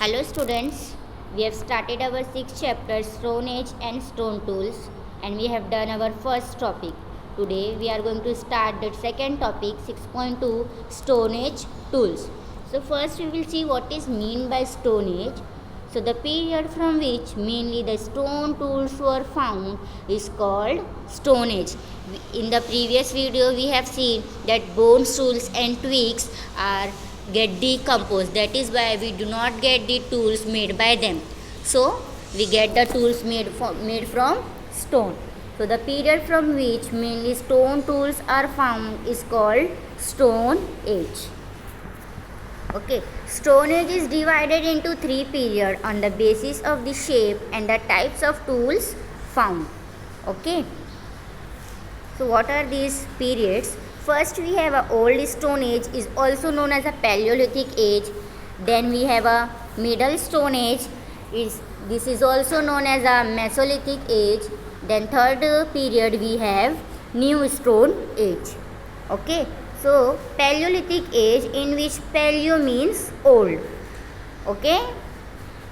Hello students, we have started our sixth chapter Stone Age and Stone Tools and we have done our first topic. Today we are going to start the second topic 6.2 Stone Age Tools. So first we will see what is mean by Stone Age. So the period from which mainly the stone tools were found is called Stone Age. In the previous video we have seen that bone tools and twigs are get decomposed. That is why we do not get the tools made by them. So we get the tools made from stone. So the period from which mainly stone tools are found is called Stone Age. Okay, Stone Age is divided into three periods on the basis of the shape and the types of tools found. Okay, so what are these periods? First we have a Old Stone Age, is also known as a Paleolithic Age. Then we have a Middle Stone Age, this is also known as a Mesolithic Age. Then third period we have New Stone Age. Okay, so Paleolithic Age, in which paleo means old. Okay,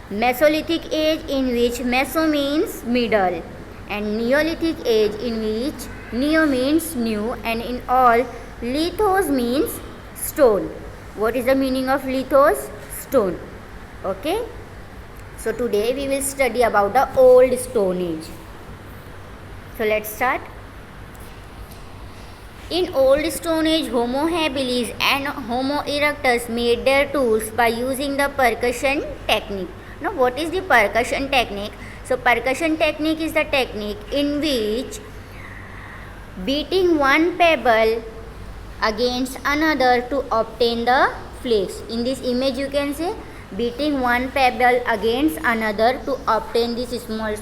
Mesolithic Age, in which meso means middle, and Neolithic Age, in which neo means new, and in all lithos means stone. What is the meaning of lithos? Stone. Okay, so today we will study about the Old Stone Age. So let's start. In Old Stone Age, Homo habilis and Homo erectus made their tools by using the percussion technique. Now, what is the percussion technique? So, percussion technique is the technique in which beating one pebble against another to obtain the flakes. In this image, you can say beating one pebble against another to obtain these small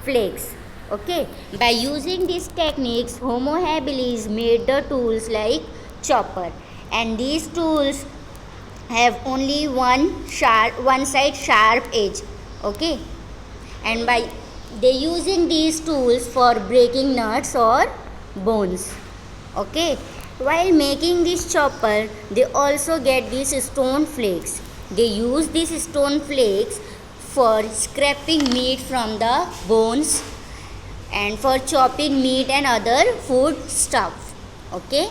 flakes. Okay, by using these techniques, Homo habilis made the tools like chopper, and these tools have only one side sharp edge. Okay, and by they using these tools for breaking nuts or bones. Okay, while making this chopper, they also get these stone flakes. They use these stone flakes for scraping meat from the bones and for chopping meat and other food stuff. Okay,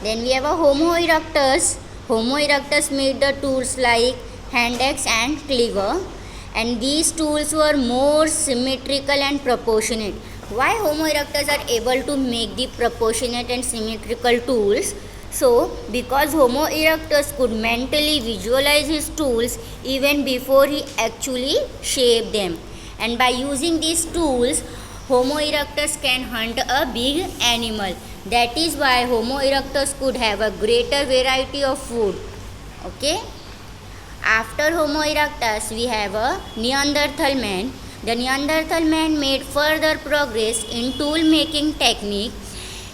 then we have a Homo erectus. Homo erectus made the tools like hand axe and cleaver, and these tools were more symmetrical and proportionate. Why Homo erectus are able to make the proportionate and symmetrical tools? So, because Homo erectus could mentally visualize his tools even before he actually shaped them. And by using these tools, Homo erectus can hunt a big animal. That is why Homo erectus could have a greater variety of food. Okay. After Homo erectus, we have a Neanderthal man. The Neanderthal man made further progress in tool making technique.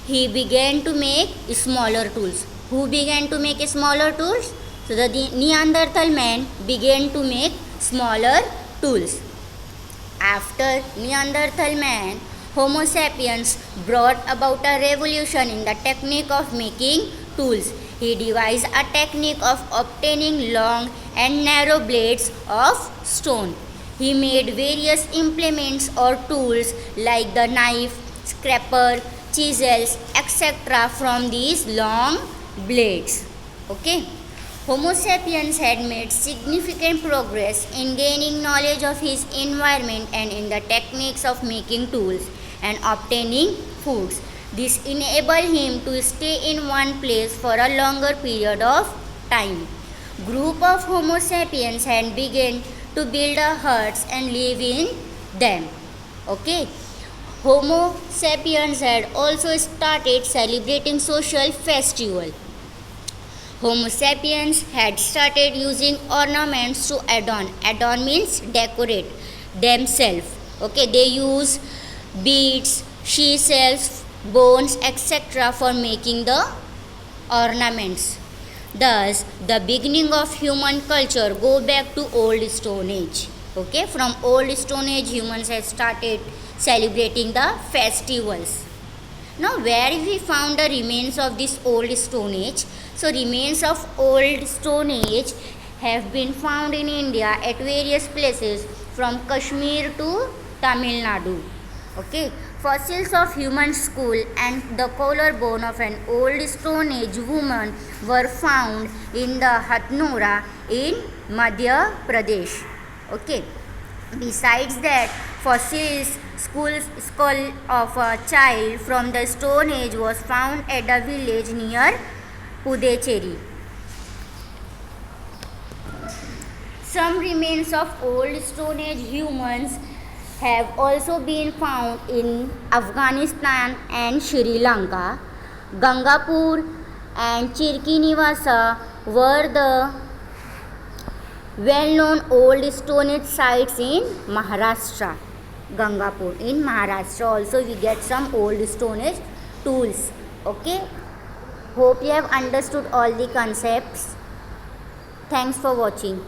He began to make smaller tools. Who began to make smaller tools? So the Neanderthal man began to make smaller tools. After Neanderthal man, Homo sapiens brought about a revolution in the technique of making tools. He devised a technique of obtaining long and narrow blades of stone. He made various implements or tools like the knife, scraper, chisels, etc. from these long blades. Okay. Homo sapiens had made significant progress in gaining knowledge of his environment and in the techniques of making tools and obtaining foods. This enabled him to stay in one place for a longer period of time. Group of Homo sapiens had begun to build huts and live in them. Okay. Homo sapiens had also started celebrating social festival. Homo sapiens had started using ornaments to adorn. Adorn means decorate themselves. Okay, they use beads, shells, bones, etc. for making the ornaments. Thus, the beginning of human culture go back to Old Stone Age. Okay, from Old Stone Age, humans have started celebrating the festivals. Now, where we found the remains of this Old Stone Age? So, remains of Old Stone Age have been found in India at various places from Kashmir to Tamil Nadu. Okay, fossils of human skull and the collarbone of an old Stone Age woman were found in the Hathnora in Madhya Pradesh. Okay, besides that, fossils skull of a child from the Stone Age was found at a village near Puducherry. Some remains of old Stone Age humans have also been found in Afghanistan and Sri Lanka. Gangapur and Chirkinivasa were the well-known old Stone Age sites in Maharashtra. Gangapur in Maharashtra also we get some old Stone Age tools. Okay, hope you have understood all the concepts. Thanks for watching.